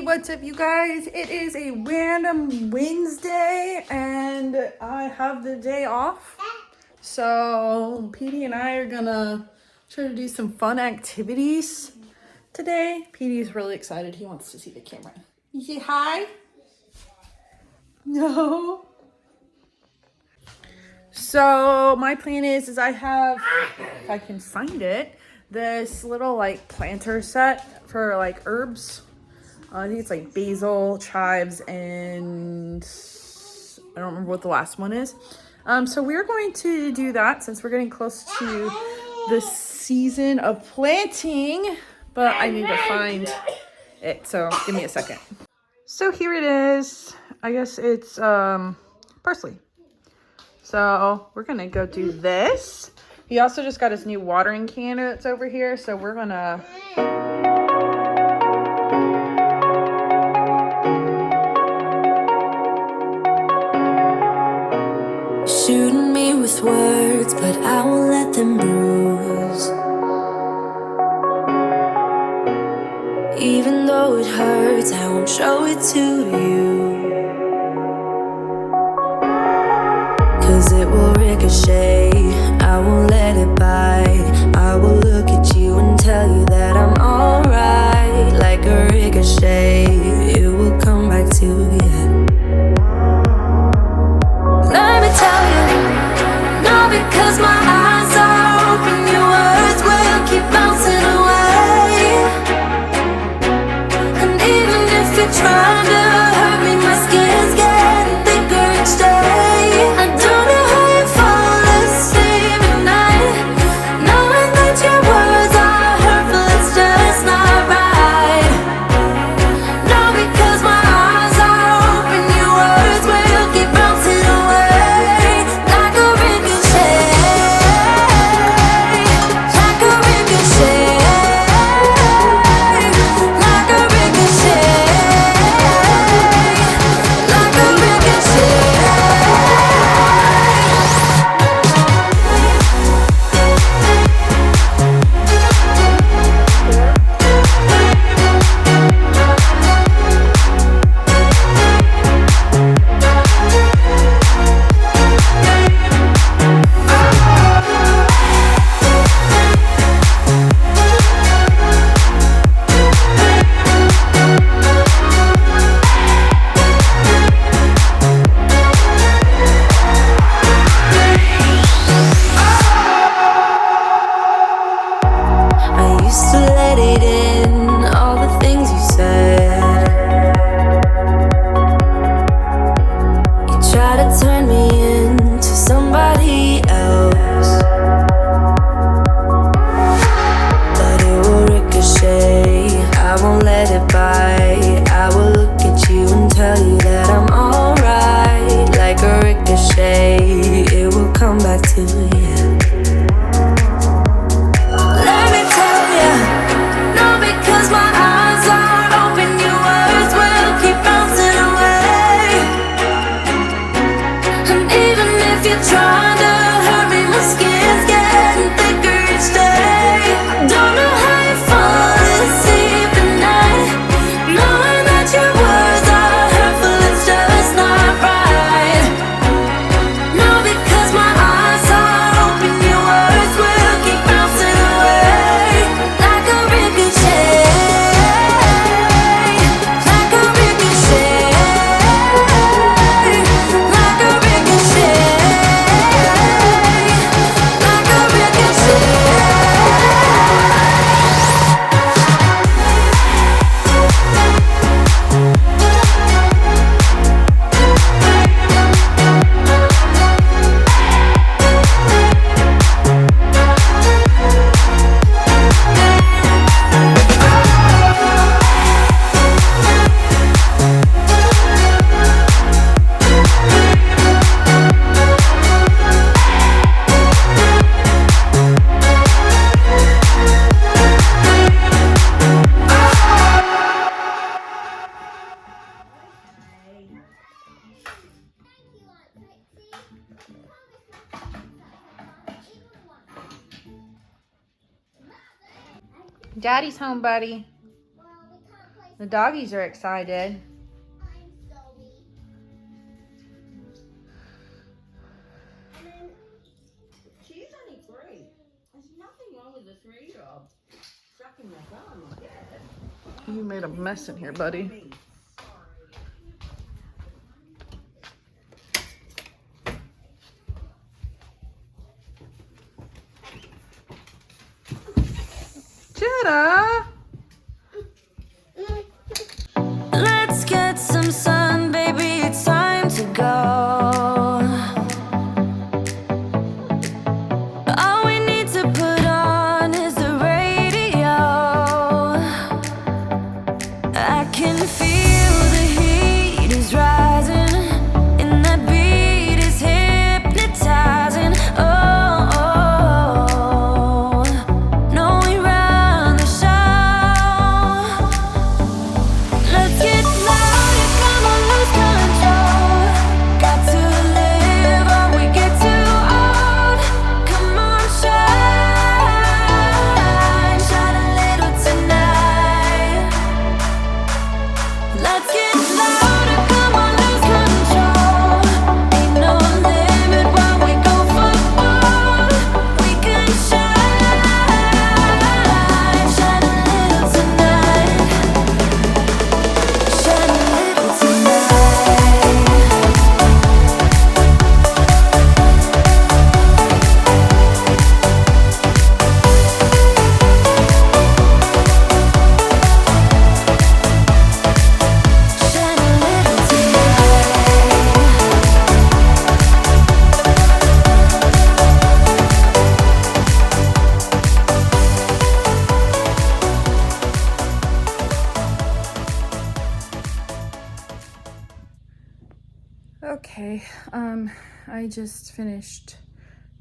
what's up, you guys? It is a random Wednesday and I have the day off. So Petey and I are gonna try to do some fun activities today. Petey's really excited. He wants to see the camera. You say hi? No. So my plan is I have, if I can find it, this little like planter set for like herbs. I think it's like basil, chives, and I don't remember what the last one is. So we're going to do that since we're getting close to the season of planting, but I need to find it. So give me a second. So here it is. I guess it's parsley. So we're gonna go do this. He also just got his new watering can that's over here. So we're gonna shooting me with words, but I won't let them bruise. Even though it hurts, I won't show it to you. 'Cause it will ricochet, I won't let it bite. I will look at you and tell you that I'm alright. Like a ricochet, it will come back to you. Let me tell you, no, because my eyes are open, your words will keep bouncing away. And even if you're trying to hurt me, my skin's getting thicker each day. I don't know how you fall asleep at night, knowing that your words are hurtful, it's just not right. No, because my eyes are open, your words will keep bouncing away. Like a ricochet, like a ricochet, like a ricochet, like a ricochet. I used to let it in, all the things you said. You try to turn me into somebody else, but it will ricochet, I won't let it bite. I will look at you and tell you that I'm alright. Like a ricochet, it will come back to you. Let me tell you, no, because my eyes are open, your words will keep bouncing away. And even if you're trying to hurt me, my skin's getting thicker each day. I don't know how you fall asleep at night, knowing that your words are hurtful, it's just not right. No, because my eyes are open, your words will keep bouncing away. Like a ricochet, like a ricochet, like a ricochet, like a ricochet. Daddy's home, buddy. The doggies are excited. She's only 3. There's nothing wrong with a 3-year-old sucking their thumb, I guess. You made a mess in here, buddy. Jetta! Let's get some sun, baby, it's time to go. All we need to put on is the radio. I can feel the heat is rising, and that beat is hypnotizing. Oh, oh, oh. No, we run the show. Let's get louder, come on, lose control. Got to live or we get too old. Come on, shine, shine a little tonight. Let's get louder, come on, lose control. Ain't no limit when we go for gold. We can shine, shine a little tonight. Shine a little tonight. Shine a little tonight. Okay, I just finished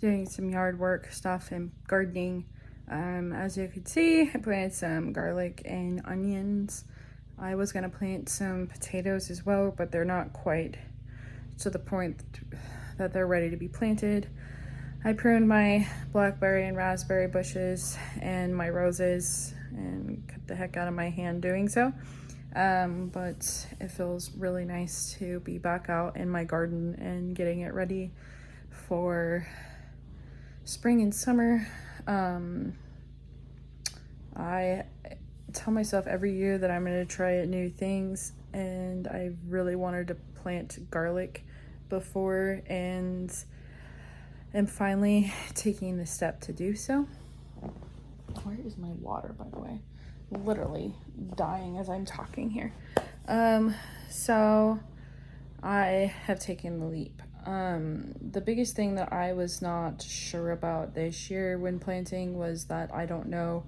doing some yard work stuff and gardening. As you can see, I planted some garlic and onions. I was gonna plant some potatoes as well, but they're not quite to the point that they're ready to be planted. I pruned my blackberry and raspberry bushes and my roses and cut the heck out of my hand doing so. But it feels really nice to be back out in my garden and getting it ready for spring and summer. I tell myself every year that I'm going to try new things, and I really wanted to plant garlic before, and am finally taking the step to do so. Where is my water, by the way? Literally dying as I'm talking here. So I have taken the leap. The biggest thing that I was not sure about this year when planting was that I don't know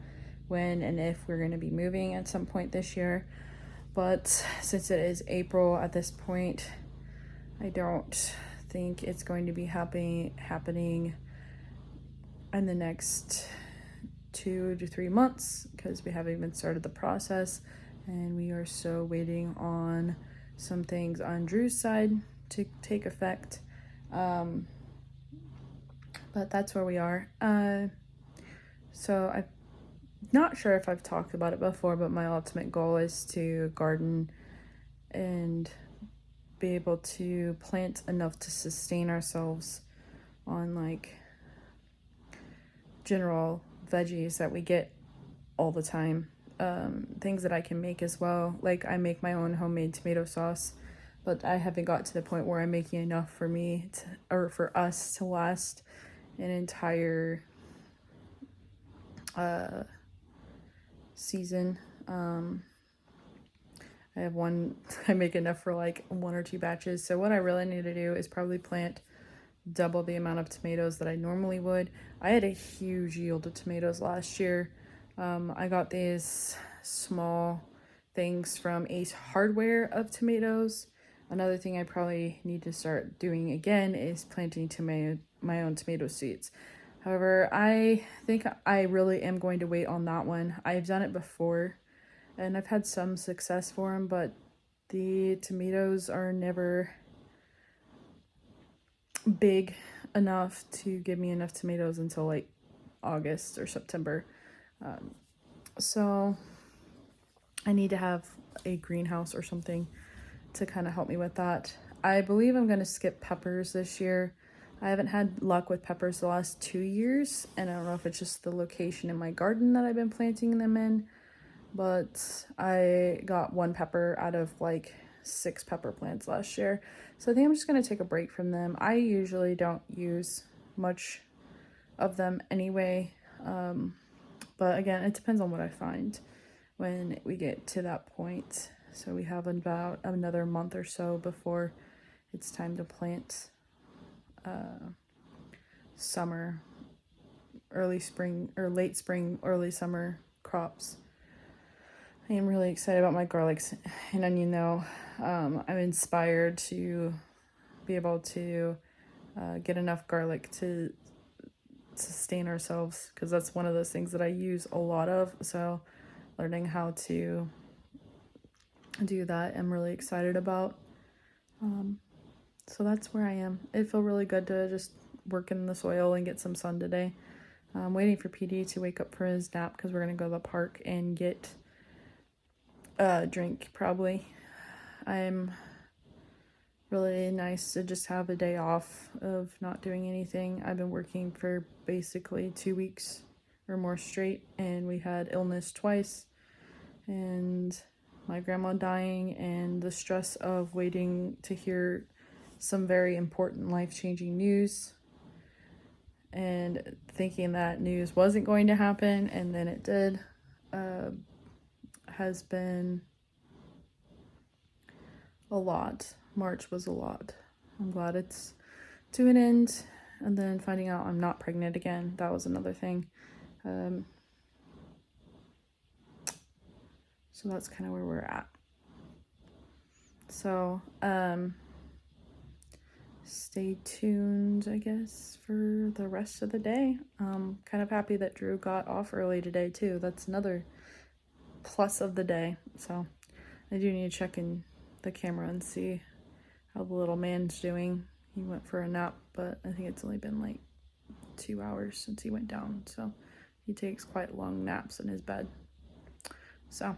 when and if we're going to be moving at some point this year. But since it is April at this point, I don't think it's going to be happening in the next 2 to 3 months, because we haven't even started the process, and we are still waiting on some things on Drew's side to take effect. But that's where we are. So I'm not sure if I've talked about it before, but my ultimate goal is to garden and be able to plant enough to sustain ourselves on like general veggies that we get all the time. Things that I can make as well. Like I make my own homemade tomato sauce, but I haven't got to the point where I'm making enough for me to, or for us to last an entire season. I have one, I make enough for like 1 or 2 batches. So what I really need to do is probably plant double the amount of tomatoes that I normally would. I had a huge yield of tomatoes last year. I got these small things from Ace Hardware of tomatoes. Another thing I probably need to start doing again is planting my own tomato seeds. However, I think I really am going to wait on that one. I've done it before and I've had some success for them, but the tomatoes are never big enough to give me enough tomatoes until like August or September. So I need to have a greenhouse or something to kind of help me with that. I believe I'm going to skip peppers this year. I haven't had luck with peppers the last 2 years, and I don't know if it's just the location in my garden that I've been planting them in, but I got 1 pepper out of like 6 pepper plants last year. So I think I'm just going to take a break from them. I usually don't use much of them anyway, but again, it depends on what I find when we get to that point. So we have about another month or so before it's time to plant summer, early spring, or late spring, early summer crops. I am really excited about my garlics and onion though. I'm inspired to be able to get enough garlic to sustain ourselves, because that's one of those things that I use a lot of. So learning how to do that, I'm really excited about. So that's where I am. It felt really good to just work in the soil and get some sun today. I'm waiting for PD to wake up for his nap because we're going to go to the park and get a drink probably. I'm really nice to just have a day off of not doing anything. I've been working for basically 2 weeks or more straight, and we had illness twice, and my grandma dying, and the stress of waiting to hear some very important life-changing news, and thinking that news wasn't going to happen, and then it did, has been a lot. March was a lot. I'm glad it's to an end. And then finding out I'm not pregnant again, that was another thing. So that's kind of where we're at. So stay tuned, I guess, for the rest of the day. Kind of happy that Drew got off early today too. That's another plus of the day. So I do need to check in the camera and see how the little man's doing. He went for a nap, but I think it's only been like 2 hours since he went down, so he takes quite long naps in his bed. So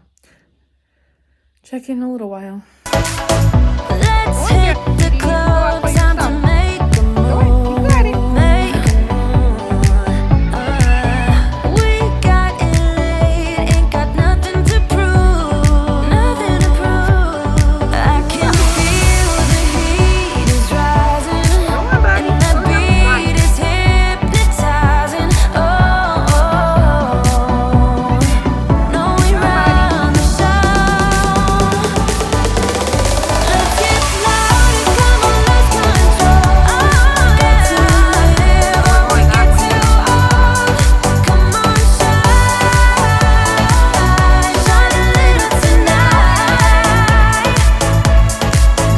check in a little while. Let's hit the club, time to make a move, make a move. We got it late, ain't got nothing to prove, nothing to prove. I can feel the heat is rising, and the beat is hypnotizing. Oh, no, we run the show. Let's get louder, come on, lose control. Got to live or we get too old. Come on, shine a little tonight.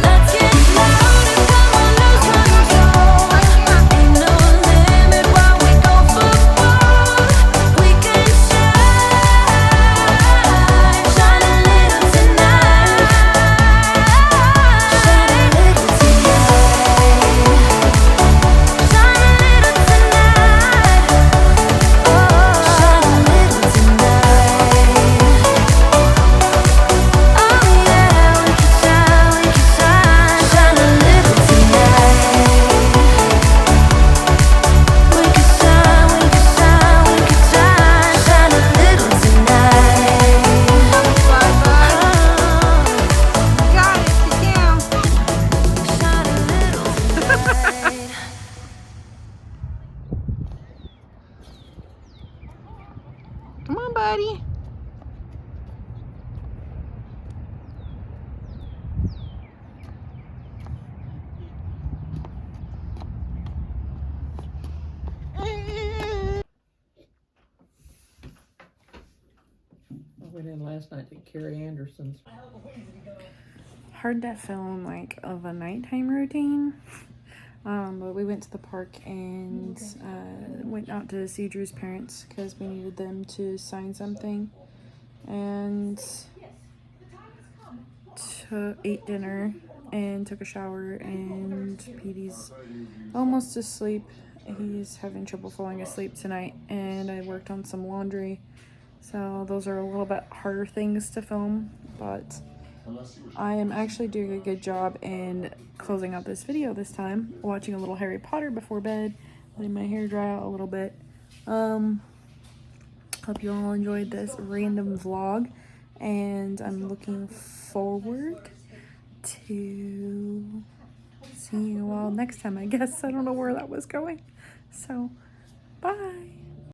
Let's get louder, come on, lose control. Ain't no limit while we go for gold. We can shine a little tonight. Shine a little tonight. Shine a little tonight. Oh, shine a little tonight. Oh yeah, we can shine, shine a little tonight. We can shine, we can shine, we can shine a little tonight. Got it. Sit down. Shine a little tonight. Come on, buddy. I went in last night to Carrie Anderson's. Hard to film like of a nighttime routine. But we went to the park and went out to see Drew's parents because we needed them to sign something, and ate dinner and took a shower, and Petey's almost asleep. He's having trouble falling asleep tonight, and I worked on some laundry, so those are a little bit harder things to film, but I am actually doing a good job in closing out this video this time. Watching a little Harry Potter before bed, letting my hair dry out a little bit. Hope you all enjoyed this random vlog, and I'm looking forward to seeing you all next time, I guess. I don't know where that was going. So, bye.